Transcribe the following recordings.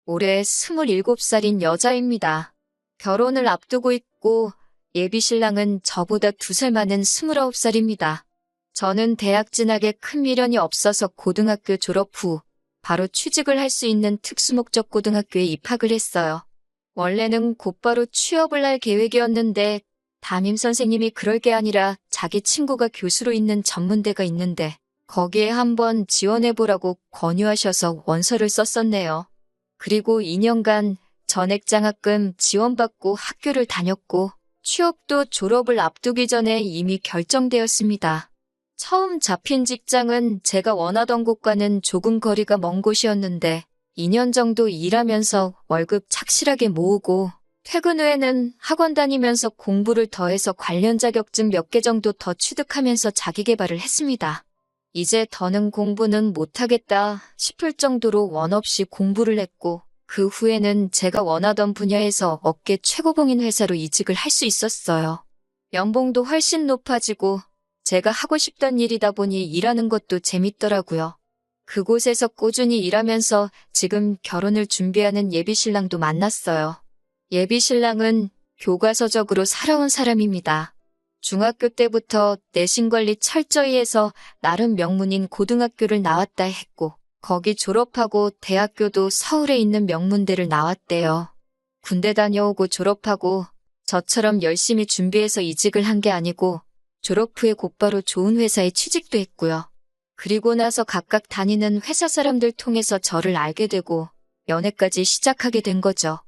올해 27살인 여자입니다. 결혼을 앞두고 있고 예비 신랑은 저보다 2살 많은 29살입니다. 저는 대학 진학에 큰 미련이 없어서 고등학교 졸업 후 바로 취직을 할 수 있는 특수목적 고등학교에 입학을 했어요. 원래는 곧바로 취업을 할 계획이었는데 담임 선생님이 그럴 게 아니라 자기 친구가 교수로 있는 전문대가 있는데 거기에 한번 지원해보라고 권유하셔서 원서를 썼었네요. 그리고 2년간 전액장학금 지원받고 학교를 다녔고 취업도 졸업을 앞두기 전에 이미 결정되었습니다. 처음 잡힌 직장은 제가 원하던 곳과는 조금 거리가 먼 곳이었는데 2년 정도 일하면서 월급 착실하게 모으고 퇴근 후에는 학원 다니면서 공부를 더해서 관련 자격증 몇 개 정도 더 취득하면서 자기계발을 했습니다. 이제 더는 공부는 못하겠다 싶을 정도로 원 없이 공부를 했고 그 후에는 제가 원하던 분야에서 업계 최고봉인 회사로 이직을 할 수 있었어요. 연봉도 훨씬 높아지고 제가 하고 싶던 일이다 보니 일하는 것도 재밌더라고요. 그곳에서 꾸준히 일하면서 지금 결혼을 준비하는 예비신랑도 만났어요. 예비신랑은 교과서적으로 살아온 사람입니다. 중학교 때부터 내신관리 철저히 해서 나름 명문인 고등학교를 나왔다 했고 거기 졸업하고 대학교도 서울에 있는 명문대를 나왔대요. 군대 다녀오고 졸업하고 저처럼 열심히 준비해서 이직을 한 게 아니고 졸업 후에 곧바로 좋은 회사에 취직도 했고요. 그리고 나서 각각 다니는 회사 사람들 통해서 저를 알게 되고 연애까지 시작하게 된 거죠.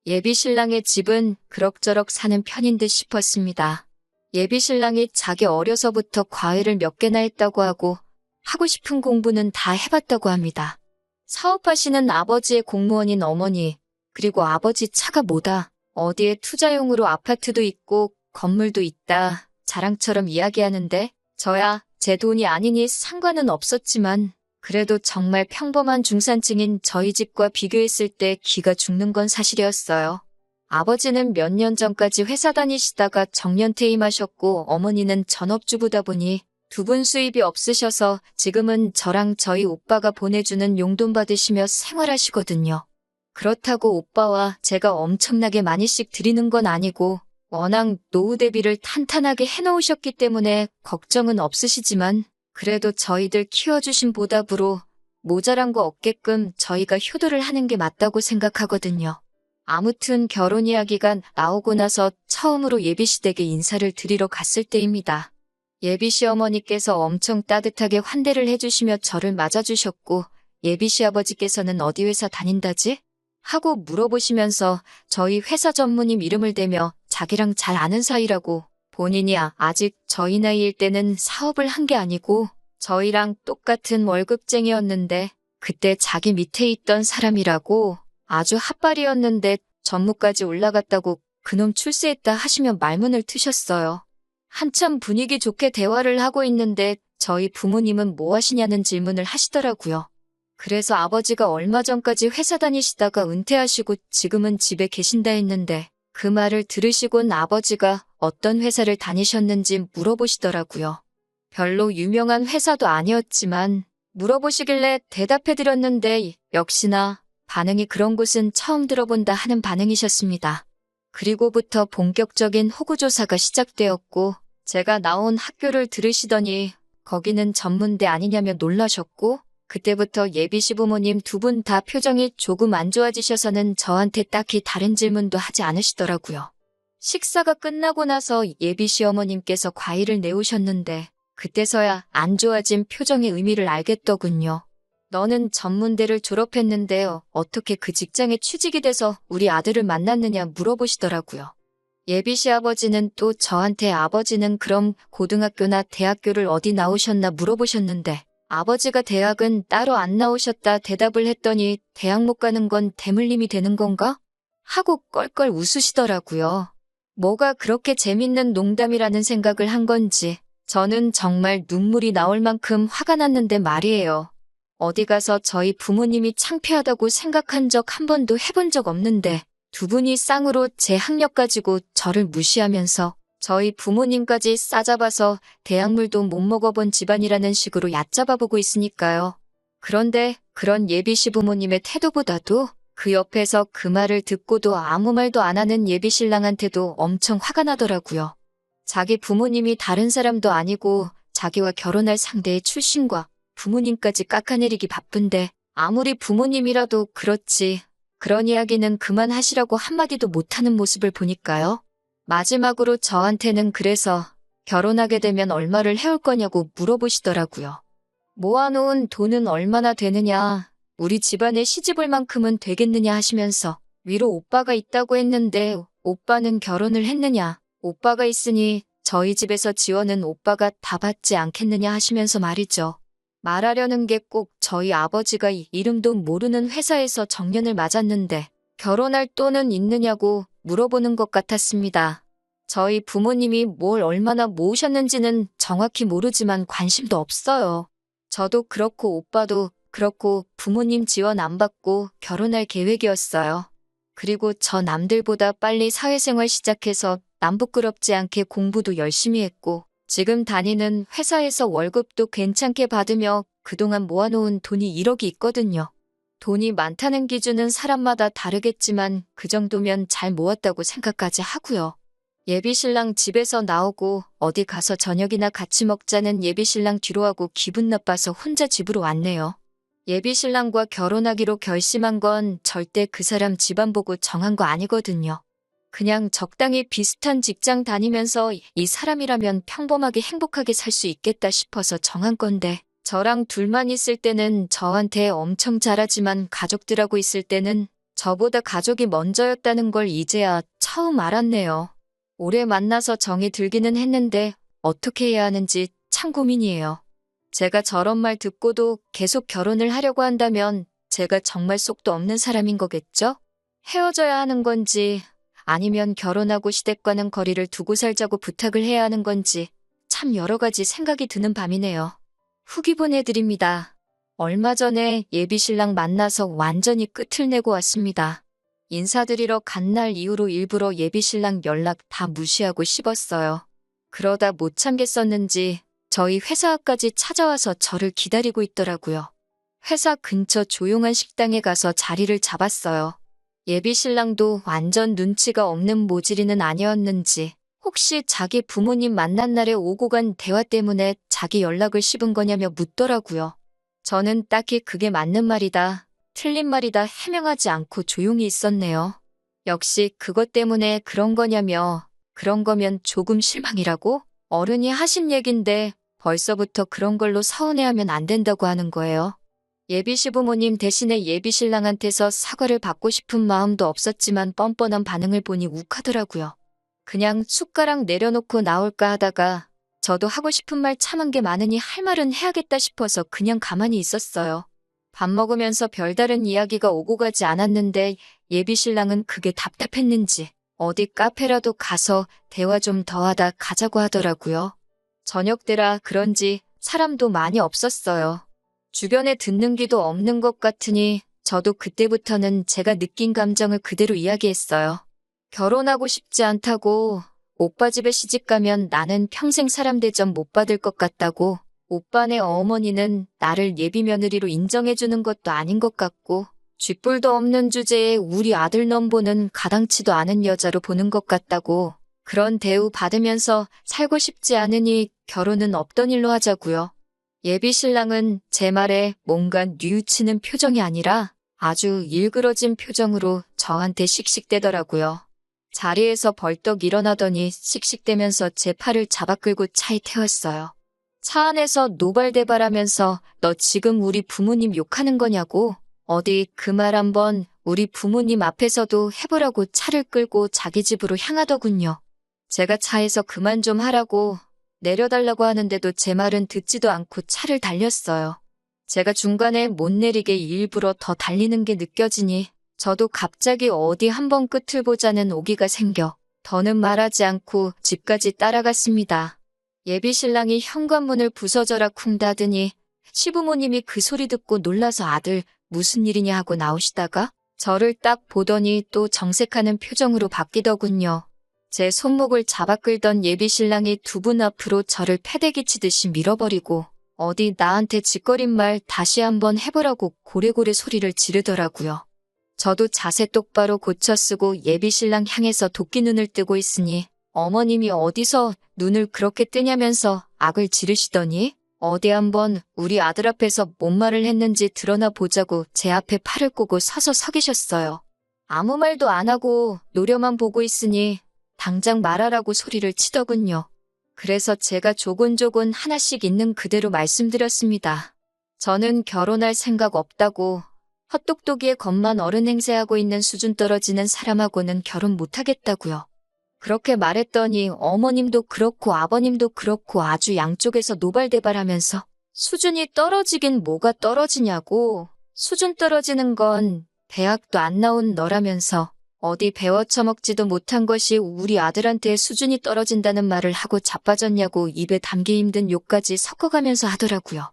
예비신랑의 집은 그럭저럭 사는 편인 듯 싶었습니다. 예비신랑이 자기 어려서부터 과외를 몇 개나 했다고 하고 하고 싶은 공부는 다 해봤다고 합니다. 사업하시는 아버지의 공무원인 어머니, 그리고 아버지 차가 뭐다, 어디에 투자용으로 아파트도 있고 건물도 있다 자랑처럼 이야기하는데 저야 제 돈이 아니니 상관은 없었지만 그래도 정말 평범한 중산층인 저희 집과 비교했을 때 기가 죽는 건 사실이었어요. 아버지는 몇 년 전까지 회사 다니시다가 정년퇴임하셨고 어머니는 전업주부다 보니 두 분 수입이 없으셔서 지금은 저랑 저희 오빠가 보내주는 용돈 받으시며 생활하시거든요. 그렇다고 오빠와 제가 엄청나게 많이씩 드리는 건 아니고 워낙 노후 대비를 탄탄하게 해놓으셨기 때문에 걱정은 없으시지만 그래도 저희들 키워주신 보답으로 모자란 거 없게끔 저희가 효도를 하는 게 맞다고 생각하거든요. 아무튼 결혼 이야기가 나오고 나서 처음으로 예비씨 댁에 인사를 드리러 갔을 때입니다. 예비씨 어머니께서 엄청 따뜻하게 환대를 해주시며 저를 맞아주셨고 예비씨 아버지께서는 어디 회사 다닌다지? 하고 물어보시면서 저희 회사 전무님 이름을 대며 자기랑 잘 아는 사이라고 본인이 아직 저희 나이일 때는 사업을 한 게 아니고 저희랑 똑같은 월급쟁이였는데 그때 자기 밑에 있던 사람이라고 아주 핫발이었는데 전무까지 올라갔다고 그놈 출세했다 하시며 말문을 트셨어요. 한참 분위기 좋게 대화를 하고 있는데 저희 부모님은 뭐 하시냐는 질문을 하시더라고요. 그래서 아버지가 얼마 전까지 회사 다니시다가 은퇴하시고 지금은 집에 계신다 했는데 그 말을 들으시곤 아버지가 어떤 회사를 다니셨는지 물어보시더라고요. 별로 유명한 회사도 아니었지만 물어보시길래 대답해드렸는데 역시나 반응이 그런 곳은 처음 들어본다 하는 반응이셨습니다. 그리고부터 본격적인 호구조사가 시작되었고 제가 나온 학교를 들으시더니 거기는 전문대 아니냐며 놀라셨고 그때부터 예비씨 부모님 두 분 다 표정이 조금 안 좋아지셔서는 저한테 딱히 다른 질문도 하지 않으시더라고요. 식사가 끝나고 나서 예비씨 어머님께서 과일을 내오셨는데 그때서야 안 좋아진 표정의 의미를 알겠더군요. 너는 전문대를 졸업했는데 어떻게 그 직장에 취직이 돼서 우리 아들을 만났느냐 물어보시더라고요. 예비씨 아버지는 또 저한테 아버지는 그럼 고등학교나 대학교를 어디 나오셨나 물어보셨는데 아버지가 대학은 따로 안 나오셨다 대답을 했더니 대학 못 가는 건 대물림이 되는 건가? 하고 껄껄 웃으시더라고요. 뭐가 그렇게 재밌는 농담이라는 생각을 한 건지 저는 정말 눈물이 나올 만큼 화가 났는데 말이에요. 어디 가서 저희 부모님이 창피하다고 생각한 적 한 번도 해본 적 없는데 두 분이 쌍으로 제 학력 가지고 저를 무시하면서 저희 부모님까지 싸잡아서 대학물도 못 먹어본 집안이라는 식으로 얕잡아보고 있으니까요. 그런데 그런 예비씨 부모님의 태도보다도 그 옆에서 그 말을 듣고도 아무 말도 안 하는 예비신랑한테도 엄청 화가 나더라고요. 자기 부모님이 다른 사람도 아니고 자기와 결혼할 상대의 출신과 부모님까지 깎아내리기 바쁜데 아무리 부모님이라도 그렇지. 그런 이야기는 그만하시라고 한마디도 못하는 모습을 보니까요. 마지막으로 저한테는 그래서 결혼하게 되면 얼마를 해올 거냐고 물어보시더라고요. 모아놓은 돈은 얼마나 되느냐, 우리 집안에 시집올 만큼은 되겠느냐 하시면서 위로 오빠가 있다고 했는데 오빠는 결혼을 했느냐, 오빠가 있으니 저희 집에서 지원은 오빠가 다 받지 않겠느냐 하시면서 말이죠. 말하려는 게 꼭 저희 아버지가 이름도 모르는 회사에서 정년을 맞았는데 결혼할 돈은 있느냐고 물어보는 것 같았습니다. 저희 부모님이 뭘 얼마나 모으셨는지는 정확히 모르지만 관심도 없어요. 저도 그렇고 오빠도 그렇고 부모님 지원 안 받고 결혼할 계획이었어요. 그리고 저 남들보다 빨리 사회생활 시작해서 남 부끄럽지 않게 공부도 열심히 했고 지금 다니는 회사에서 월급도 괜찮게 받으며 그동안 모아놓은 돈이 1억이 있거든요. 돈이 많다는 기준은 사람마다 다르겠지만 그 정도면 잘 모았다고 생각까지 하고요. 예비신랑 집에서 나오고 어디 가서 저녁이나 같이 먹자는 예비신랑 뒤로 하고 기분 나빠서 혼자 집으로 왔네요. 예비신랑과 결혼하기로 결심한 건 절대 그 사람 집안 보고 정한 거 아니거든요. 그냥 적당히 비슷한 직장 다니면서 이 사람이라면 평범하게 행복하게 살 수 있겠다 싶어서 정한 건데 저랑 둘만 있을 때는 저한테 엄청 잘하지만 가족들하고 있을 때는 저보다 가족이 먼저였다는 걸 이제야 처음 알았네요. 오래 만나서 정이 들기는 했는데 어떻게 해야 하는지 참 고민이에요. 제가 저런 말 듣고도 계속 결혼을 하려고 한다면 제가 정말 속도 없는 사람인 거겠죠? 헤어져야 하는 건지 아니면 결혼하고 시댁과는 거리를 두고 살자고 부탁을 해야 하는 건지 참 여러 가지 생각이 드는 밤이네요. 후기 보내드립니다. 얼마 전에 예비신랑 만나서 완전히 끝을 내고 왔습니다. 인사드리러 간 날 이후로 일부러 예비신랑 연락 다 무시하고 씹었어요. 그러다 못 참겠었는지 저희 회사 앞까지 찾아와서 저를 기다리고 있더라고요. 회사 근처 조용한 식당에 가서 자리를 잡았어요. 예비신랑도 완전 눈치가 없는 모질이는 아니었는지 혹시 자기 부모님 만난 날에 오고 간 대화 때문에 자기 연락을 씹은 거냐며 묻더라고요. 저는 딱히 그게 맞는 말이다, 틀린 말이다 해명하지 않고 조용히 있었네요. 역시 그것 때문에 그런 거냐며 그런 거면 조금 실망이라고? 어른이 하신 얘긴데 벌써부터 그런 걸로 서운해하면 안 된다고 하는 거예요. 예비시부모님 대신에 예비신랑한테서 사과를 받고 싶은 마음도 없었지만 뻔뻔한 반응을 보니 욱하더라고요. 그냥 숟가락 내려놓고 나올까 하다가 저도 하고 싶은 말 참은 게 많으니 할 말은 해야겠다 싶어서 그냥 가만히 있었어요. 밥 먹으면서 별다른 이야기가 오고 가지 않았는데 예비신랑은 그게 답답했는지 어디 카페라도 가서 대화 좀 더 하다 가자고 하더라고요. 저녁때라 그런지 사람도 많이 없었어요. 주변에 듣는 귀도 없는 것 같으니 저도 그때부터는 제가 느낀 감정을 그대로 이야기했어요. 결혼하고 싶지 않다고, 오빠 집에 시집가면 나는 평생 사람 대접 못 받을 것 같다고, 오빠네 어머니는 나를 예비며느리로 인정해주는 것도 아닌 것 같고, 쥐뿔도 없는 주제에 우리 아들 넘보는 가당치도 않은 여자로 보는 것 같다고, 그런 대우 받으면서 살고 싶지 않으니 결혼은 없던 일로 하자고요. 예비신랑은 제 말에 뭔가 뉘우치는 표정이 아니라 아주 일그러진 표정으로 저한테 씩씩대더라고요. 자리에서 벌떡 일어나더니 씩씩대면서 제 팔을 잡아 끌고 차에 태웠어요. 차 안에서 노발대발하면서 너 지금 우리 부모님 욕하는 거냐고? 어디 그 말 한번 우리 부모님 앞에서도 해보라고 차를 끌고 자기 집으로 향하더군요. 제가 차에서 그만 좀 하라고 내려달라고 하는데도 제 말은 듣지도 않고 차를 달렸어요. 제가 중간에 못 내리게 일부러 더 달리는 게 느껴지니 저도 갑자기 어디 한번 끝을 보자는 오기가 생겨 더는 말하지 않고 집까지 따라갔습니다. 예비신랑이 현관문을 부서져라 쿵 닫으니 시부모님이 그 소리 듣고 놀라서 아들 무슨 일이냐 하고 나오시다가 저를 딱 보더니 또 정색하는 표정으로 바뀌더군요. 제 손목을 잡아 끌던 예비신랑이 두 분 앞으로 저를 패대기 치듯이 밀어버리고 어디 나한테 짓거린 말 다시 한번 해보라고 고래고래 소리를 지르더라고요. 저도 자세 똑바로 고쳐 쓰고 예비신랑 향해서 도끼 눈을 뜨고 있으니 어머님이 어디서 눈을 그렇게 뜨냐면서 악을 지르시더니 어디 한번 우리 아들 앞에서 뭔 말을 했는지 드러나 보자고 제 앞에 팔을 꼬고 서서 서 계셨어요. 아무 말도 안 하고 노려만 보고 있으니 당장 말하라고 소리를 치더군요. 그래서 제가 조곤조곤 하나씩 있는 그대로 말씀드렸습니다. 저는 결혼할 생각 없다고 헛똑똑이의 겉만 어른 행세하고 있는 수준 떨어지는 사람하고는 결혼 못하겠다고요. 그렇게 말했더니 어머님도 그렇고 아버님도 그렇고 아주 양쪽에서 노발대발하면서 수준이 떨어지긴 뭐가 떨어지냐고, 수준 떨어지는 건 대학도 안 나온 너라면서 어디 배워 처먹지도 못한 것이 우리 아들한테 수준이 떨어진다는 말을 하고 자빠졌냐고 입에 담기 힘든 욕까지 섞어가면서 하더라고요.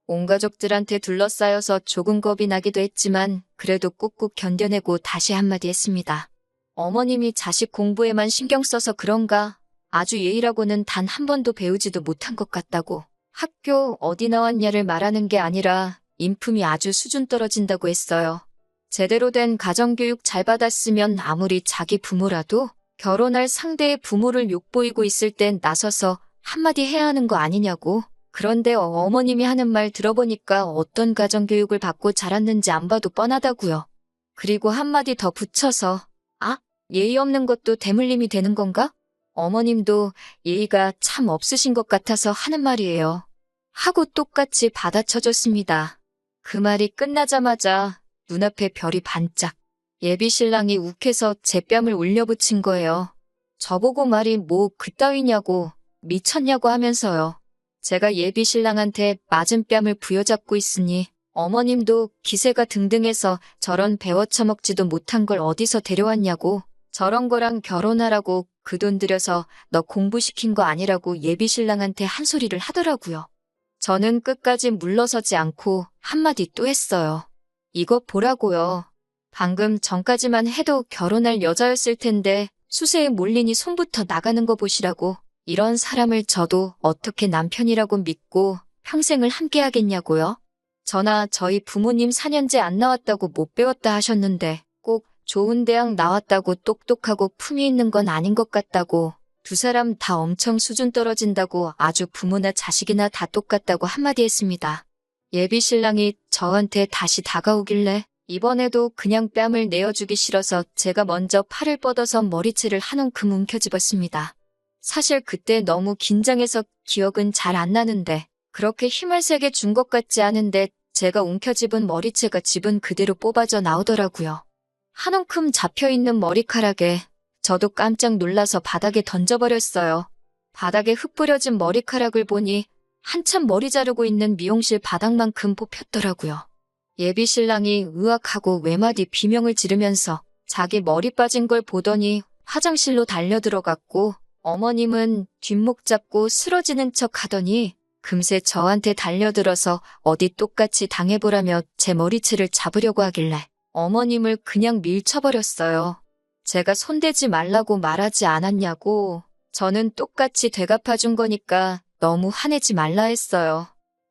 온 가족들한테 둘러싸여서 조금 겁이 나기도 했지만 그래도 꾹꾹 견뎌내고 다시 한마디 했습니다. 어머님이 자식 공부에만 신경 써서 그런가 아주 예의라고는 단 한 번도 배우지도 못한 것 같다고. 학교 어디 나왔냐를 말하는 게 아니라 인품이 아주 수준 떨어진다고 했어요. 제대로 된 가정교육 잘 받았으면 아무리 자기 부모라도 결혼할 상대의 부모를 욕보이고 있을 땐 나서서 한마디 해야 하는 거 아니냐고. 그런데 어머님이 하는 말 들어보니까 어떤 가정교육을 받고 자랐는지 안 봐도 뻔하다고요. 그리고 한마디 더 붙여서 아, 예의 없는 것도 대물림이 되는 건가? 어머님도 예의가 참 없으신 것 같아서 하는 말이에요. 하고 똑같이 받아쳐줬습니다. 그 말이 끝나자마자 눈앞에 별이 반짝. 예비신랑이 욱해서 제 뺨을 울려붙인 거예요. 저보고 말이 뭐 그따위냐고 미쳤냐고 하면서요. 제가 예비신랑한테 맞은 뺨을 부여잡고 있으니 어머님도 기세가 등등해서 저런 배워 처먹지도 못한 걸 어디서 데려왔냐고, 저런 거랑 결혼하라고 그 돈 들여서 너 공부시킨 거 아니라고 예비신랑한테 한 소리를 하더라고요. 저는 끝까지 물러서지 않고 한마디 또 했어요. 이거 보라고요. 방금 전까지만 해도 결혼할 여자였을 텐데 수세에 몰리니 손부터 나가는 거 보시라고. 이런 사람을 저도 어떻게 남편이라고 믿고 평생을 함께 하겠냐고요. 저나 저희 부모님 4년제 안 나왔다고 못 배웠다 하셨는데 꼭 좋은 대학 나왔다고 똑똑하고 품위 있는 건 아닌 것 같다고, 두 사람 다 엄청 수준 떨어진다고 아주 부모나 자식이나 다 똑같다고 한마디 했습니다. 예비신랑이 저한테 다시 다가오길래 이번에도 그냥 뺨을 내어주기 싫어서 제가 먼저 팔을 뻗어서 머리채를 한 움큼 움켜쥐었습니다. 사실 그때 너무 긴장해서 기억은 잘 안 나는데 그렇게 힘을 세게 준 것 같지 않은데 제가 움켜집은 머리채가 집은 그대로 뽑아져 나오더라고요. 한 움큼 잡혀있는 머리카락에 저도 깜짝 놀라서 바닥에 던져버렸어요. 바닥에 흙 뿌려진 머리카락을 보니 한참 머리 자르고 있는 미용실 바닥만큼 뽑혔더라고요. 예비신랑이 으악하고 외마디 비명을 지르면서 자기 머리 빠진 걸 보더니 화장실로 달려들어갔고, 어머님은 뒷목 잡고 쓰러지는 척 하더니 금세 저한테 달려들어서 어디 똑같이 당해보라며 제 머리채를 잡으려고 하길래 어머님을 그냥 밀쳐버렸어요. 제가 손대지 말라고 말하지 않았냐고. 저는 똑같이 되갚아준 거니까 너무 화내지 말라 했어요.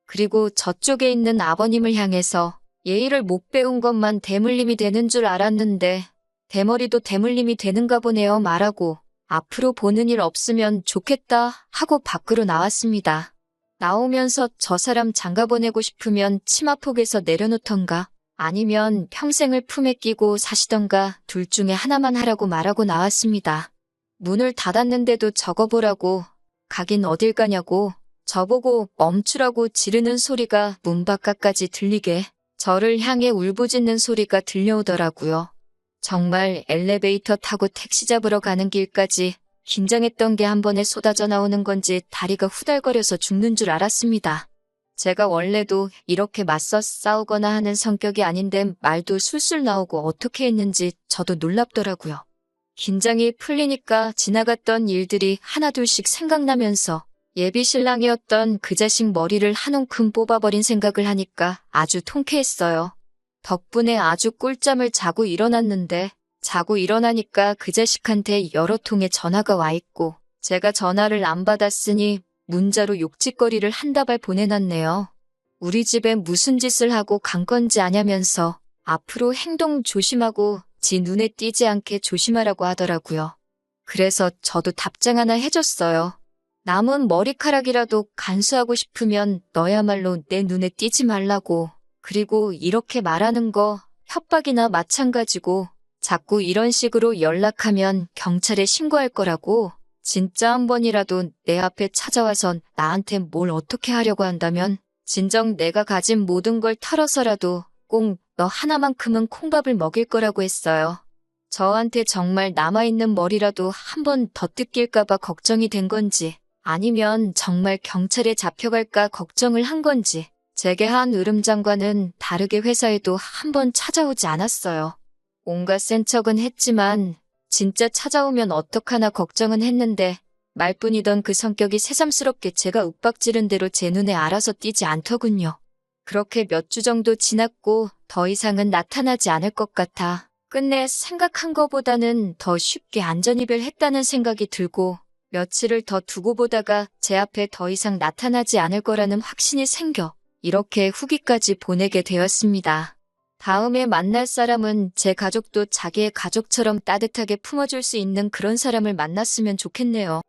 그리고 저쪽에 있는 아버님을 향해서 예의를 못 배운 것만 대물림이 되는 줄 알았는데 대머리도 대물림이 되는가 보네요 말하고 앞으로 보는 일 없으면 좋겠다 하고 밖으로 나왔습니다. 나오면서 저 사람 장가보내고 싶으면 치마폭에서 내려놓던가 아니면 평생을 품에 끼고 사시던가 둘 중에 하나만 하라고 말하고 나왔습니다. 문을 닫았는데도 적어보라고, 가긴 어딜 가냐고, 저보고 멈추라고 지르는 소리가 문 바깥까지 들리게 저를 향해 울부짖는 소리가 들려오더라고요. 정말 엘리베이터 타고 택시 잡으러 가는 길까지 긴장했던 게 한 번에 쏟아져 나오는 건지 다리가 후달거려서 죽는 줄 알았습니다. 제가 원래도 이렇게 맞서 싸우거나 하는 성격이 아닌데 말도 술술 나오고 어떻게 했는지 저도 놀랍더라고요. 긴장이 풀리니까 지나갔던 일들이 하나둘씩 생각나면서 예비신랑이었던 그 자식 머리를 한 움큼 뽑아버린 생각을 하니까 아주 통쾌했어요. 덕분에 아주 꿀잠을 자고 일어났는데 자고 일어나니까 그 자식한테 여러 통의 전화가 와 있고 제가 전화를 안 받았으니 문자로 욕짓거리를 한 다발 보내놨네요. 우리 집에 무슨 짓을 하고 간 건지 아냐면서 앞으로 행동 조심하고 지 눈에 띄지 않게 조심하라고 하더라고요. 그래서 저도 답장 하나 해줬어요. 남은 머리카락이라도 간수하고 싶으면 너야말로 내 눈에 띄지 말라고. 그리고 이렇게 말하는 거 협박이나 마찬가지고 자꾸 이런 식으로 연락하면 경찰에 신고할 거라고. 진짜 한 번이라도 내 앞에 찾아와선 나한테 뭘 어떻게 하려고 한다면 진정 내가 가진 모든 걸 털어서라도 꼭 너 하나만큼은 콩밥을 먹일 거라고 했어요. 저한테 정말 남아있는 머리라도 한 번 더 뜯길까봐 걱정이 된 건지 아니면 정말 경찰에 잡혀갈까 걱정을 한 건지 제게 한 으름장과는 다르게 회사에도 한 번 찾아오지 않았어요. 온갖 센 척은 했지만 진짜 찾아오면 어떡하나 걱정은 했는데 말뿐이던 그 성격이 새삼스럽게 제가 윽박지른 대로 제 눈에 알아서 띄지 않더군요. 그렇게 몇 주 정도 지났고 더 이상은 나타나지 않을 것 같아 끝내 생각한 것보다는 더 쉽게 안전이별했다는 생각이 들고 며칠을 더 두고 보다가 제 앞에 더 이상 나타나지 않을 거라는 확신이 생겨 이렇게 후기까지 보내게 되었습니다. 다음에 만날 사람은 제 가족도 자기의 가족처럼 따뜻하게 품어줄 수 있는 그런 사람을 만났으면 좋겠네요.